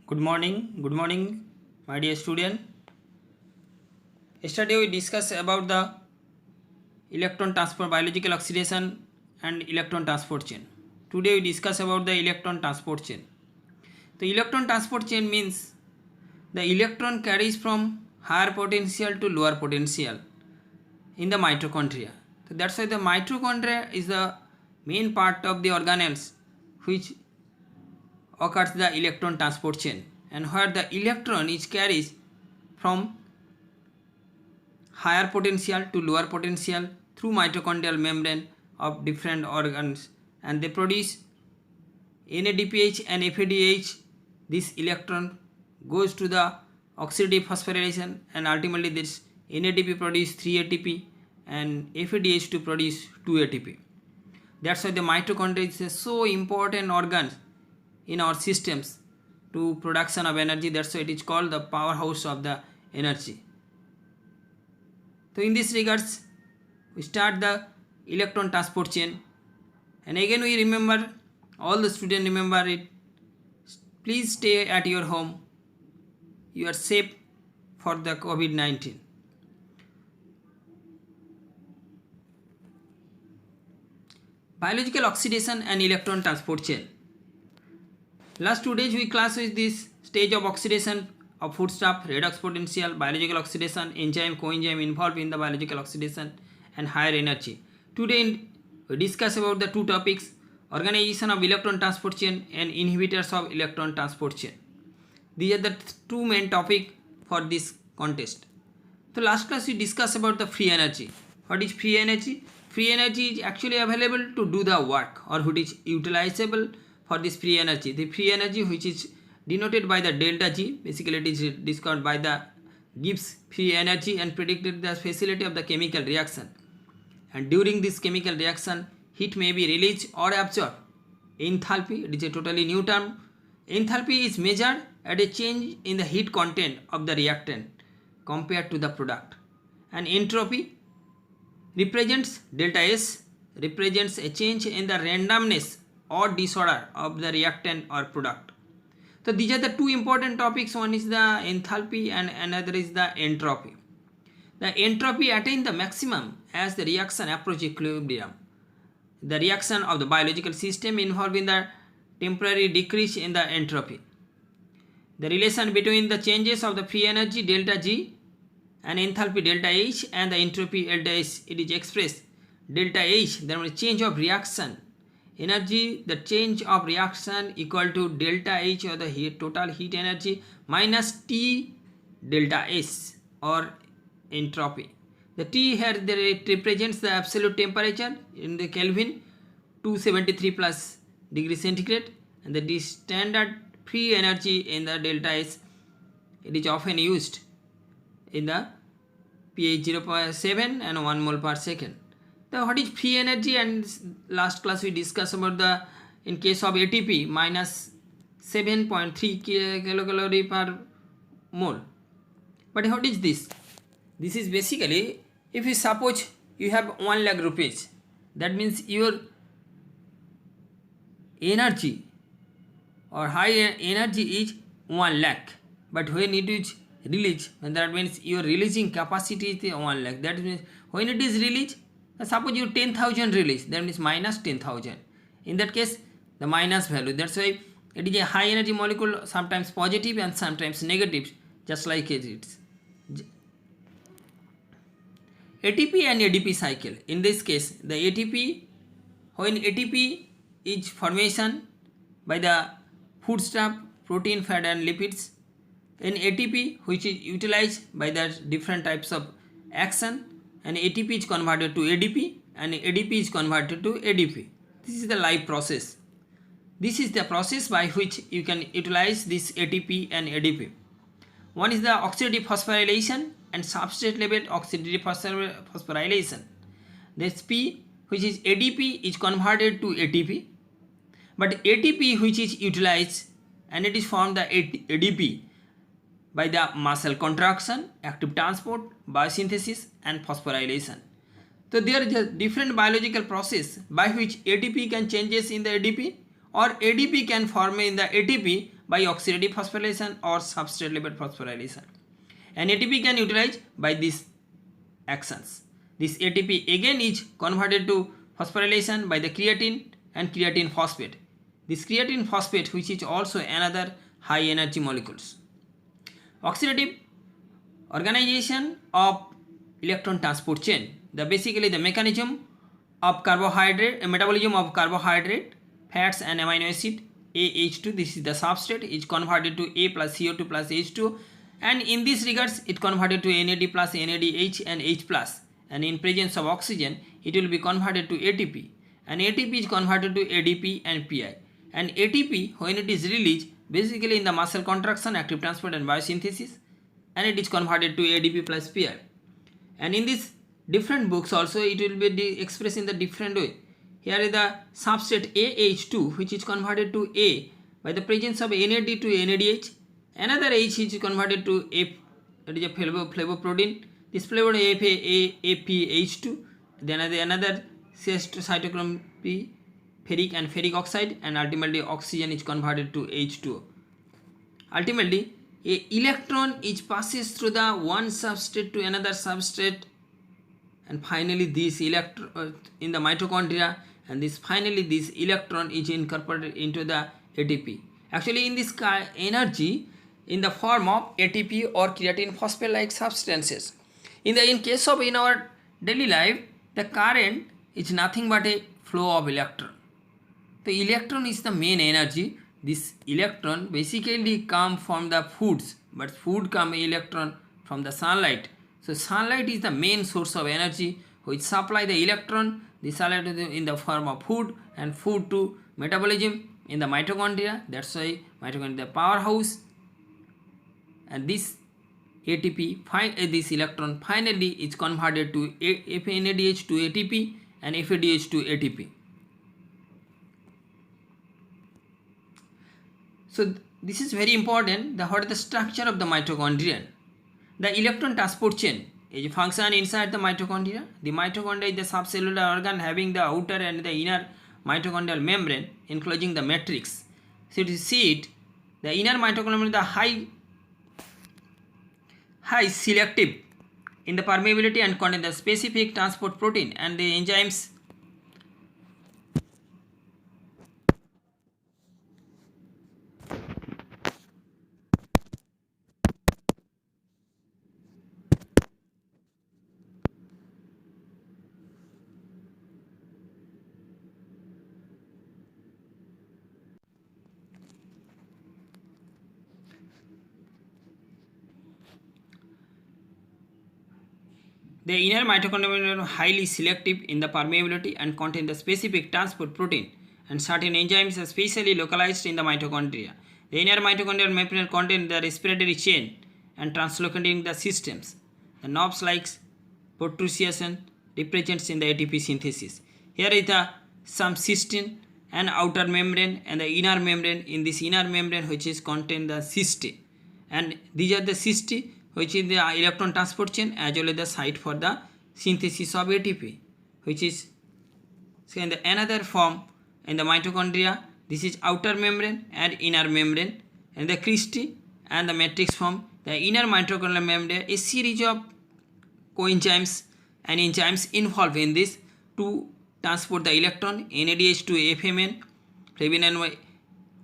Good morning, my dear student. Yesterday we discussed about the electron transport, biological oxidation, and electron transport chain. Today we discuss about the electron transport chain. The electron transport chain means the electron carries from higher potential to lower potential in the mitochondria. So that's why the mitochondria is the main part of the organelles which occurs the electron transport chain, and where the electron is carried from higher potential to lower potential through mitochondrial membrane of different organs, and they produce NADPH and FADH. This electron goes to the oxidative phosphorylation, and ultimately this NADP produce 3 ATP and FADH to produce 2 ATP. That's why the mitochondria is a so important organ in our systems to production of energy. That's why it is called the powerhouse of the energy. So in this regards, we start the electron transport chain, and again we remember, all the students remember it. Please stay at your home. You are safe for the COVID-19. Biological oxidation and electron transport chain. Last 2 days we class with this stage of oxidation of foodstuff, redox potential, biological oxidation, enzyme, coenzyme involved in the biological oxidation, and higher energy. Today we discuss about the two topics: organization of electron transport chain and inhibitors of electron transport chain. These are the two main topics for this contest. So last class we discussed about the free energy. What is free energy? Free energy is actually available to do the work, or which is utilizable for this free energy. The free energy, which is denoted by the delta G, basically it is described by the Gibbs free energy and predicted the facility of the chemical reaction. And during this chemical reaction, heat may be released or absorbed. Enthalpy, it is a totally new term. Enthalpy is measured at a change in the heat content of the reactant compared to the product. And entropy represents delta S, represents a change in the randomness or disorder of the reactant or product. So these are the two important topics. One is the enthalpy and another is the entropy. The entropy attains the maximum as the reaction approaches equilibrium. The reaction of the biological system involved in the temporary decrease in the entropy. The relation between the changes of the free energy delta G and enthalpy delta H and the entropy delta S, it is expressed delta H, there is change of reaction energy, the change of reaction equal to delta H, or the total heat energy, minus T delta S, or entropy. The T here, it represents the absolute temperature in the Kelvin, 273 plus degree centigrade, and the standard free energy in the delta S, it is often used in the pH 0.7 and 1 mole per second. Now what is free energy? And last class we discussed about the, in case of ATP, minus 7.3 kilocalorie per mole. But what is this? This is basically, if you suppose you have 1 lakh rupees, that means your energy or high energy is 1 lakh, but when it is released, that means your releasing capacity is 1 lakh. That means when it is released, suppose you 10,000 release, that means minus 10,000. In that case, the minus value. That's why it is a high energy molecule, sometimes positive and sometimes negative, just like it is. ATP and ADP cycle. In this case, the ATP, when ATP is formation by the foodstuff, protein, fat and lipids, in ATP, which is utilized by the different types of action, and ATP is converted to ADP and ADP is converted to ADP. This is the live process. This is the process by which you can utilize this ATP and ADP. One is the oxidative phosphorylation and substrate level oxidative phosphorylation. This P, which is ADP, is converted to ATP, but ATP, which is utilized, and it is formed the ADP by the muscle contraction, active transport, biosynthesis and phosphorylation. So there is a different biological process by which ATP can changes in the ADP, or ADP can form in the ATP by oxidative phosphorylation or substrate level phosphorylation. And ATP can utilize by these actions. This ATP again is converted to phosphorylation by the creatine and creatine phosphate. This creatine phosphate, which is also another high energy molecules. Oxidative organization of electron transport chain. Basically the mechanism of carbohydrate, metabolism of carbohydrate, fats and amino acid. AH2, this is the substrate, is converted to A plus CO2 plus H2, and in this regards it converted to NAD plus NADH and H plus, and in presence of oxygen it will be converted to ATP, and ATP is converted to ADP and PI. And ATP, when it is released, basically in the muscle contraction, active transport and biosynthesis, and it is converted to ADP plus PI. And in these different books also it will be expressed in the different way. Here is the substrate AH2, which is converted to A by the presence of NAD to NADH. Another H is converted to F, that is a flavoprotein. This flavoprotein APH2. Then another cytochrome P, ferric and ferric oxide, and ultimately oxygen is converted to H2O. Ultimately, a electron is passes through the one substrate to another substrate, and finally this electron in the mitochondria, and this finally this electron is incorporated into the ATP. Actually in this energy in the form of ATP or creatine phosphate like substances. In case of in our daily life, the current is nothing but a flow of electron. The electron is the main energy. This electron basically come from the foods, but food come electron from the sunlight. So sunlight is the main source of energy which supply the electron. The sunlight in the form of food, and food to metabolism in the mitochondria. That's why mitochondria is the powerhouse. And this ATP, this electron finally is converted to NADH to ATP and FADH to ATP. So this is very important. What is the structure of the mitochondrion? The electron transport chain is a function inside the mitochondria. The mitochondria is the subcellular organ having the outer and the inner mitochondrial membrane enclosing the matrix. So to see it, the inner mitochondria is the high selective in the permeability and contain the specific transport protein and the enzymes. The inner mitochondria are highly selective in the permeability and contain the specific transport protein, and certain enzymes are specially localized in the mitochondria. The inner mitochondrial membrane contain the respiratory chain and translocating the systems. The knobs like protrusion represents in the ATP synthesis. Here is the some cysteine and outer membrane and the inner membrane. In this inner membrane which is contain the cyste, and these are the cyste which is the electron transport chain as well as the site for the synthesis of ATP, which is in the another form in the mitochondria. This is outer membrane and inner membrane, and the cristae and the matrix form. The inner mitochondrial membrane, a series of coenzymes and enzymes involved in this to transport the electron NADH to FMN, flavin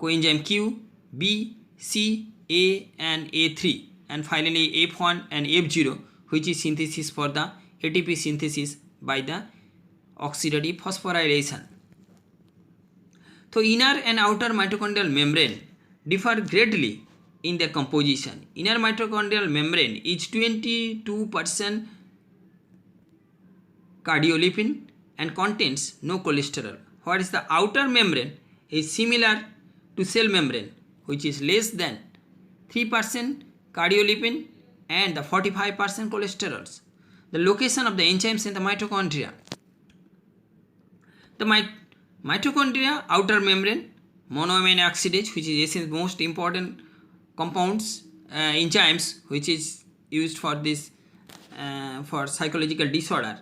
coenzyme Q, B, C, A and A3, and finally F1 and F0, which is synthesis for the ATP synthesis by the oxidative phosphorylation. So inner and outer mitochondrial membrane differ greatly in their composition. Inner mitochondrial membrane is 22% cardiolipin and contains no cholesterol, whereas the outer membrane is similar to cell membrane, which is less than 3% cardiolipin and the 45% cholesterols. The location of the enzymes in the mitochondria. The mitochondria outer membrane, monoamine oxidase, which is the most important compounds, enzymes which is used for this for psychological disorder,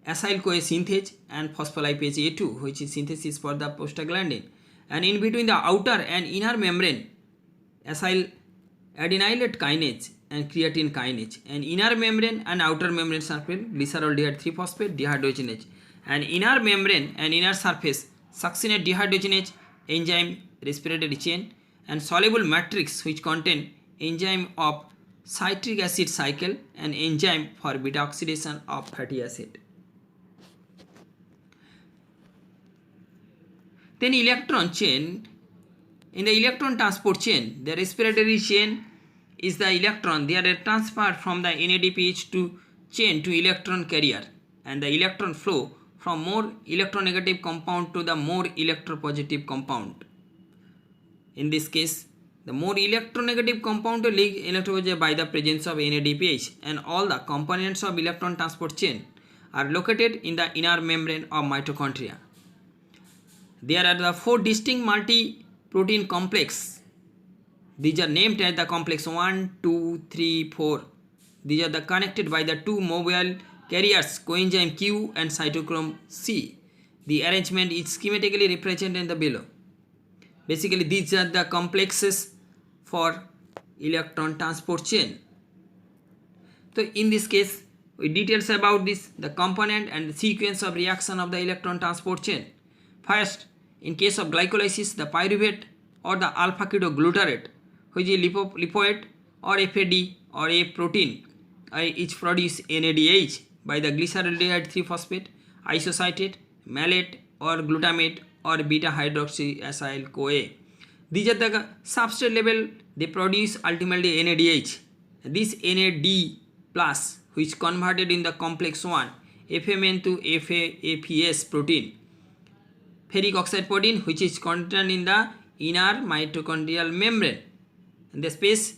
acyl CoA synthase and phospholipase A2, which is synthesis for the prostaglandin. And in between the outer and inner membrane acyl adenylate kinase and creatine kinase, and inner membrane and outer membrane surface glyceraldehyde 3-phosphate dehydrogenase, and inner membrane and inner surface succinate dehydrogenase enzyme respiratory chain, and soluble matrix which contain enzyme of citric acid cycle and enzyme for beta oxidation of fatty acid. Then electron chain. In the electron transport chain, the respiratory chain is the electron. They are transferred from the NADPH to chain to electron carrier, and the electron flow from more electronegative compound to the more electropositive compound. In this case, the more electronegative compound to leak electropositive by the presence of NADPH, and all the components of electron transport chain are located in the inner membrane of mitochondria. There are the 4 distinct multi-protein complex. These are named as the complex 1, 2, 3, 4. These are the connected by the 2 mobile carriers, coenzyme Q and cytochrome C. The arrangement is schematically represented in the below. Basically, these are the complexes for electron transport chain. So in this case, we details about this, the component and the sequence of reaction of the electron transport chain. First, in case of glycolysis, the pyruvate or the alpha-ketoglutarate, which is lipoid or FAD or a protein, is produced NADH by the glyceraldehyde 3-phosphate, isocitrate, malate or glutamate or beta-hydroxyacyl CoA. These are the substrate level, they produce ultimately NADH. This NAD plus, which converted in the complex 1, FMN to FAPS protein, ferric oxide protein, which is contained in the inner mitochondrial membrane. In the space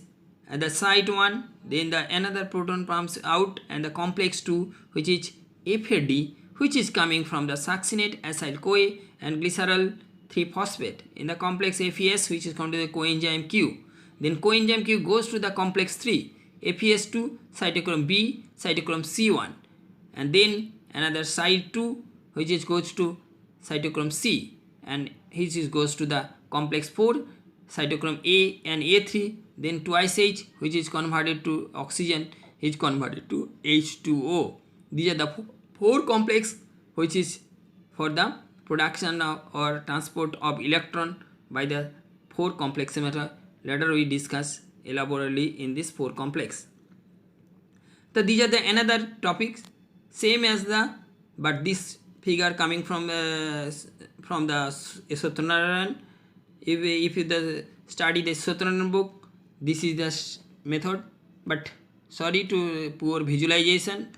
at the site 1, then the another proton pumps out, and the complex 2, which is FAD, which is coming from the succinate acyl CoA and glycerol 3-phosphate. In the complex FES, which is contained the coenzyme Q. Then coenzyme Q goes to the complex 3, FES2, cytochrome B, cytochrome C1, and then another site 2, which is goes to cytochrome C, and which is goes to the complex 4, cytochrome A and A3, then twice H, which is converted to oxygen, is converted to H2O. These are the 4 complex which is for the production of, or transport of electron by the 4 complex matter. Later we discuss elaborately in this 4 complex. So these are the another topics, same as the, but this figure coming from the Sotranarayan. If you study the Sotranarayan book, this is the method, but sorry to poor visualization.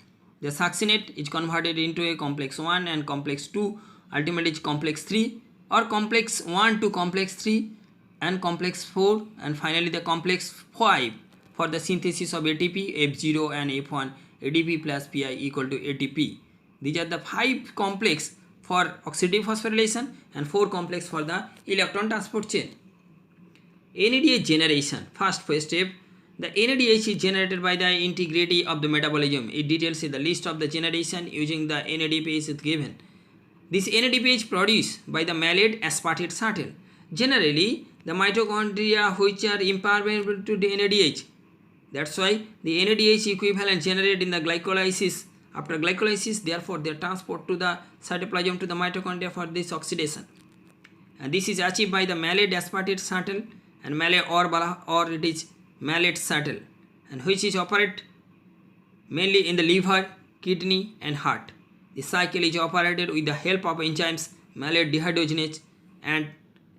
The succinate is converted into a complex 1 and complex 2, ultimately it's complex 3, or complex 1 to complex 3 and complex 4, and finally the complex 5 for the synthesis of ATP, F0 and F1, ADP plus Pi equal to ATP. These are the 5 complex for oxidative phosphorylation and 4 complex for the electron transport chain. NADH generation. First step, the NADH is generated by the integrity of the metabolism. It details the list of the generation using the NADPH is given. This NADPH produced by the malate aspartate shuttle. Generally, the mitochondria which are impermeable to the NADH. That's why the NADH equivalent generated in the glycolysis. After glycolysis, therefore, they are transported to the cytoplasm to the mitochondria for this oxidation. And this is achieved by the malate aspartate shuttle and malate or it is malate shuttle, and which is operate mainly in the liver, kidney and heart. The cycle is operated with the help of enzymes malate dehydrogenase and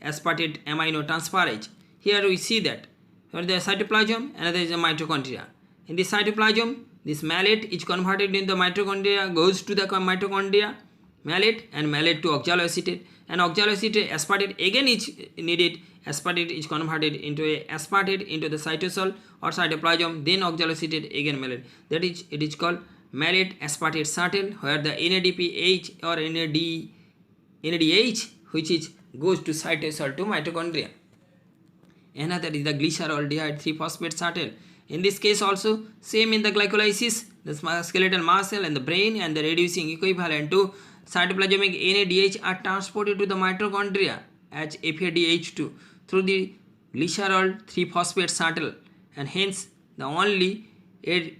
aspartate aminotransferase. Here we see that for the cytoplasm, another is the mitochondria. In the cytoplasm, this malate is converted in the mitochondria, goes to the mitochondria, malate and malate to oxaloacetate, and oxaloacetate aspartate again is needed. Aspartate is converted into a aspartate into the cytosol or cytoplasm, then oxaloacetate again malate. That is, it is called malate aspartate shuttle, where the NADPH or NADH which is goes to cytosol to mitochondria. Another is the glyceraldehyde 3-phosphate shuttle. In this case also same in the glycolysis, the skeletal muscle and the brain and the reducing equivalent to cytoplasmic NADH are transported to the mitochondria as FADH2 through the glycerol 3-phosphate shuttle, and hence the only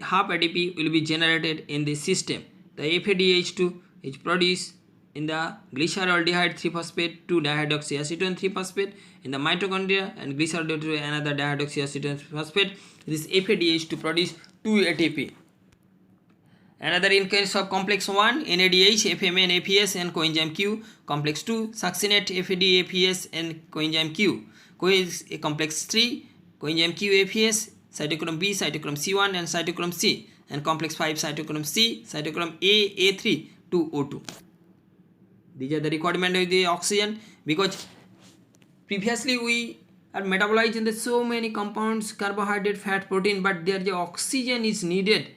half ADP will be generated in this system. The FADH2 is produced in the glyceraldehyde 3-phosphate 2-dihydroxyacetone 3-phosphate in the mitochondria, and glyceraldehyde another dihydroxyacetone 3-phosphate. This FADH2 produce 2 ATP. Another in case of complex 1, NADH, FMN, APS and coenzyme Q. Complex 2, succinate, FAD, APS and coenzyme Q. Complex 3, coenzyme Q, APS, cytochrome B, cytochrome C1 and cytochrome C. And complex 5, cytochrome C, cytochrome A, A3 to O2. These are the requirement of the oxygen, because previously we are metabolizing the so many compounds, carbohydrate, fat, protein, but there the oxygen is needed,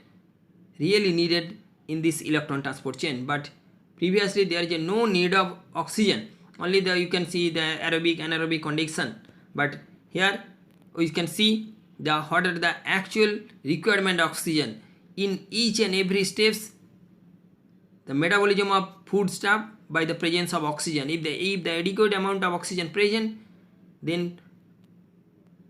really needed in this electron transport chain. But previously there is no need of oxygen, only the you can see the aerobic anaerobic condition. But here we can see the what are the actual requirement of oxygen in each and every steps. The metabolism of food stuff by the presence of oxygen. If the adequate amount of oxygen present, then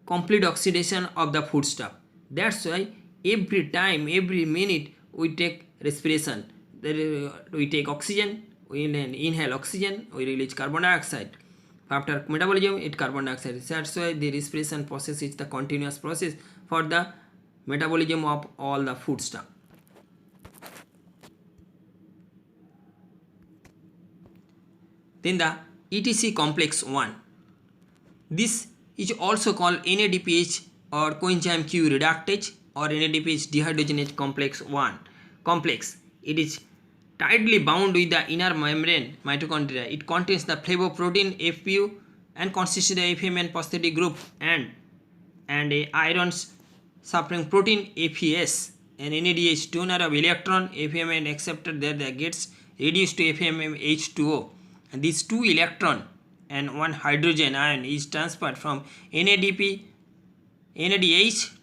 complete oxidation of the food stuff. That's why every time, every minute we take respiration. We take oxygen, we inhale oxygen, we release carbon dioxide. After metabolism, it carbon dioxide. That's why the respiration process is the continuous process for the metabolism of all the food stuff. Then the ETC complex 1. This is also called NADPH or coenzyme Q reductase or NADPH dehydrogenase complex 1 complex. It is tightly bound with the inner membrane mitochondria. It contains the flavoprotein FPU and consists of the FMN prosthetic group and a iron supplying protein APS and NADH donor of electron FMN acceptor that gets reduced to FMH2O. And these 2 electron and 1 hydrogen ion is transferred from NADH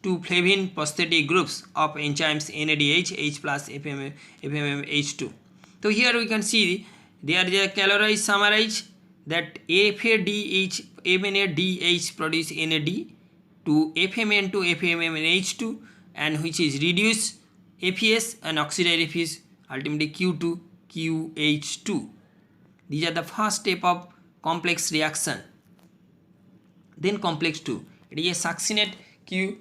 to flavin prosthetic groups of enzymes NADH, H plus FMH2. So here we can see there is a calorie summarize that FADH produce NAD to FMN to FMH2, and which is reduced APS and oxidized APS ultimately Q to QH2. These are the first step of complex reaction. Then complex 2, it is a succinate Q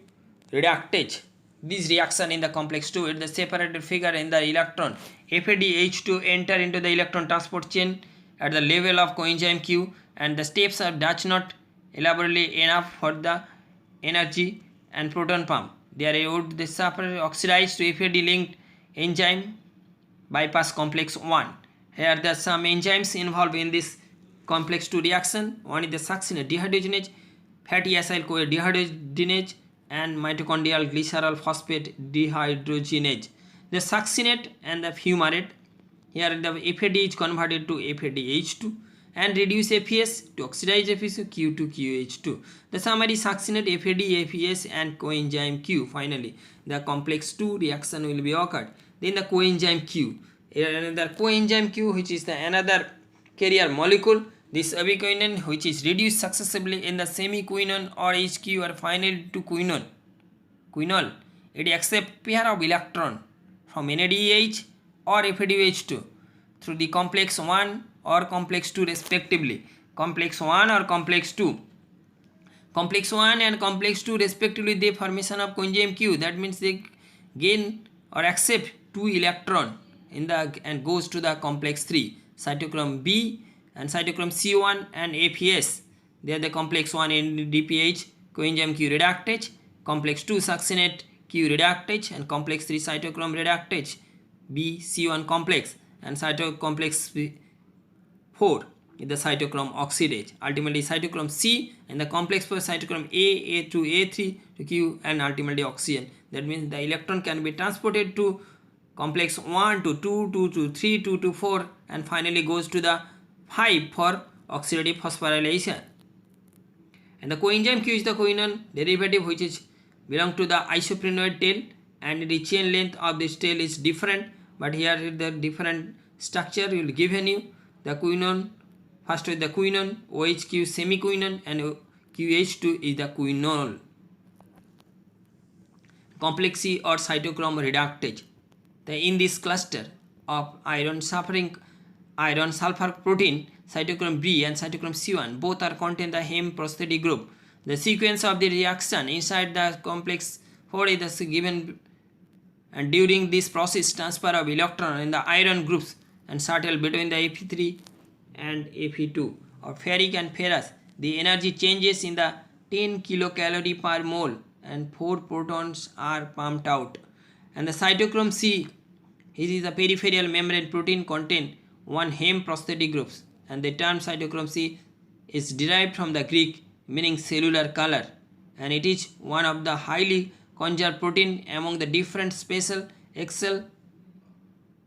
reductase. This reaction in the complex 2 is the separated figure in the electron. FADH2 enter into the electron transport chain at the level of coenzyme Q, and the steps are does not elaborately enough for the energy and proton pump. They are the separate oxidized to FAD linked enzyme bypass complex 1. Here there are some enzymes involved in this complex 2 reaction. One is the succinate dehydrogenase, fatty acyl CoA dehydrogenase and mitochondrial glycerol phosphate dehydrogenase. The succinate and the fumarate, here the FAD is converted to FADH2 and reduce APS to oxidize APS Q to QH2. The summary succinate, FAD, APS and coenzyme Q. Finally, the complex 2 reaction will be occurred. Then the coenzyme Q. Another coenzyme Q, which is the another carrier molecule. This abiquinone, which is reduced successively in the semiquinone or HQ or final to quinol. It accepts pair of electron from NADH or FADH2 through the complex 1 or complex 2 respectively. Complex 1 or complex 2. Complex 1 and complex 2 respectively, the formation of coenzyme Q. That means they gain or accept 2 electron in the and goes to the complex 3, cytochrome B and cytochrome C1 and APS. They are the complex 1 NADPH coenzyme Q reductase, complex 2 succinate Q reductase and complex 3 cytochrome reductase B C1 complex, and complex 4 is the cytochrome oxidase. Ultimately cytochrome C and the complex 4 cytochrome A to A3 to Q and ultimately oxygen. That means the electron can be transported to complex 1 to 2, 2 to 3, 2 to 4 and finally goes to the 5 for oxidative phosphorylation. And the coenzyme Q is the quinone derivative which is belong to the isoprenoid tail, and the chain length of this tail is different, but here the different structure will given you. The quinone, first with the quinone, OHQ semiquinone and QH2 is the quinol. Complex C or cytochrome reductase. In this cluster of iron sulfur protein, cytochrome B and cytochrome C1 both are contain the heme prosthetic group. The sequence of the reaction inside the complex 4 is given, and during this process transfer of electron in the iron groups and shuttle between the Fe3 and Fe2 or ferric and ferrous. The energy changes in the 10 kilocalorie per mole and 4 protons are pumped out. And the cytochrome C, it is a peripheral membrane protein contain one heme prosthetic groups, and the term cytochrome C is derived from the Greek meaning cellular color, and it is one of the highly conserved protein among the different special Excel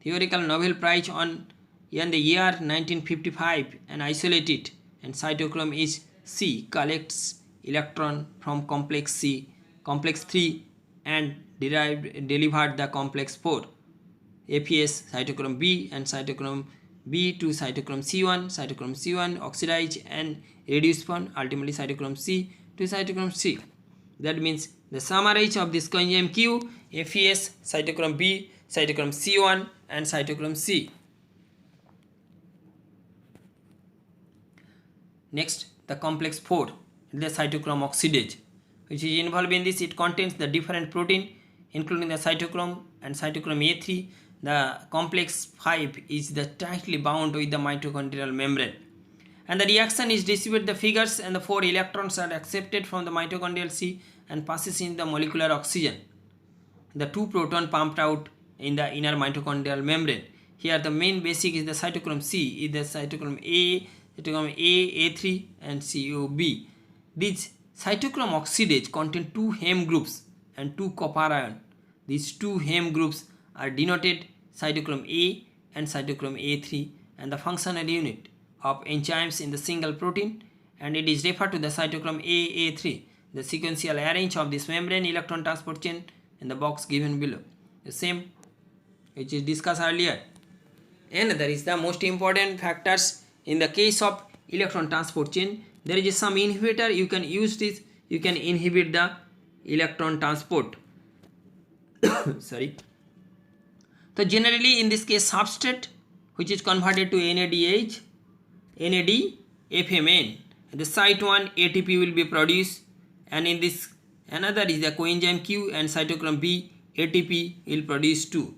theoretical Nobel Prize in the year 1955 and isolated. And cytochrome is C collects electron from complex C, complex 3 and delivered the complex 4 FES cytochrome B and cytochrome B to cytochrome C1 oxidize and reduce form ultimately cytochrome C to cytochrome C. That means the summary of this coenzyme Q, FES, cytochrome B, cytochrome C1 and cytochrome C. Next, the complex 4, the cytochrome oxidase, which is involved in this. It contains the different protein including the cytochrome and cytochrome A3. The complex 5 is the tightly bound with the mitochondrial membrane, and the reaction is distributed the figures, and the 4 electrons are accepted from the mitochondrial C and passes in the molecular oxygen. The 2 proton pumped out in the inner mitochondrial membrane. Here the main basic is the cytochrome C, is the cytochrome A, A3 and COB. These cytochrome oxidase contain 2 heme groups and 2 copper ion. These 2 heme groups are denoted cytochrome A and cytochrome A3, and the functional unit of enzymes in the single protein, and it is referred to the cytochrome A3. The sequential arrange of this membrane electron transport chain in the box given below, the same which is discussed earlier. And there is the most important factors in the case of electron transport chain. There is some inhibitor, you can use this, you can inhibit the electron transport. Sorry. So generally in this case substrate which is converted to NADH, NADFMN, the site 1 ATP will be produced, and in this another is the coenzyme Q and cytochrome B, ATP will produce 2,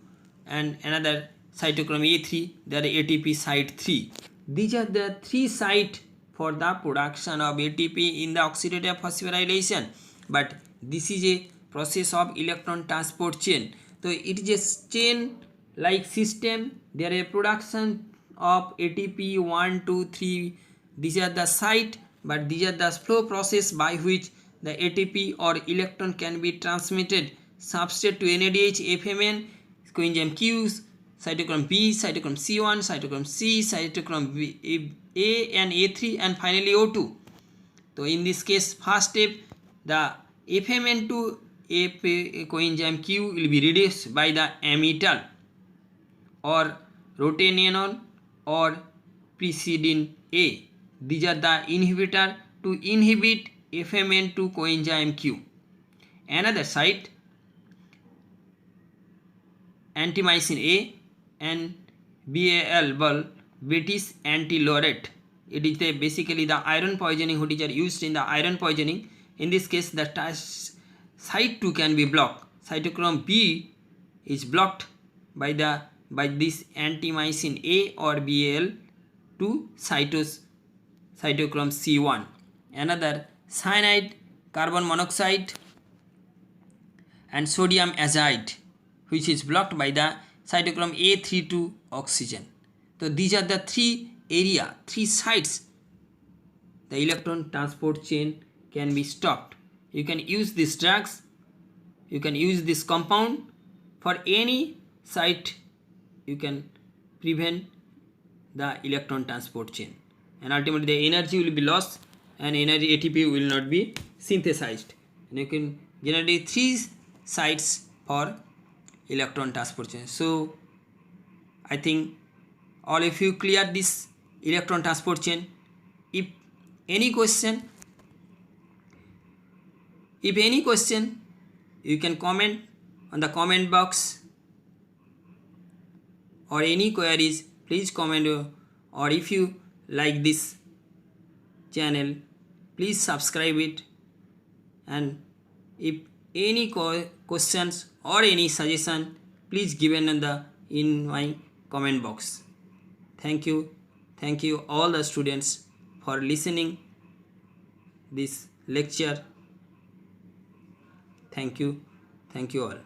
and another cytochrome A3, there is ATP site 3. These are the 3 sites for the production of ATP in the oxidative phosphorylation, but this is a process of electron transport chain. So it is a chain like system. There is production of ATP 1, 2, 3. These are the site, but these are the flow process by which the ATP or electron can be transmitted substrate to NADH, FMN, coenzyme Q, cytochrome B, cytochrome C1, cytochrome C, cytochrome B, A and A3, and finally O2. So in this case, first step, the FMN to coenzyme Q will be reduced by the amytal or rotenedione or pyridine A. These are the inhibitor to inhibit FMN to coenzyme Q. Another site, antimycin A and BAL, British anti-laurate. It is basically the iron poisoning which are used in the iron poisoning. In this case, the site 2 can be blocked. Cytochrome B is blocked by this antimycin A or BAL to cytochrome C1. Another cyanide, carbon monoxide and sodium azide, which is blocked by the cytochrome A3 to oxygen. So these are the 3 sites the electron transport chain can be stopped. You can use these drugs, you can use this compound for any site. You can prevent the electron transport chain, and ultimately the energy will be lost and energy ATP will not be synthesized. And you can generate 3 sites for electron transport chain. So I think all of you clear this electron transport chain. If any question If any question, you can comment on the comment box, or any queries, please comment. Or if you like this channel, please subscribe it. And if any questions or any suggestion, please given in my comment box. Thank you all the students for listening this lecture. Thank you all.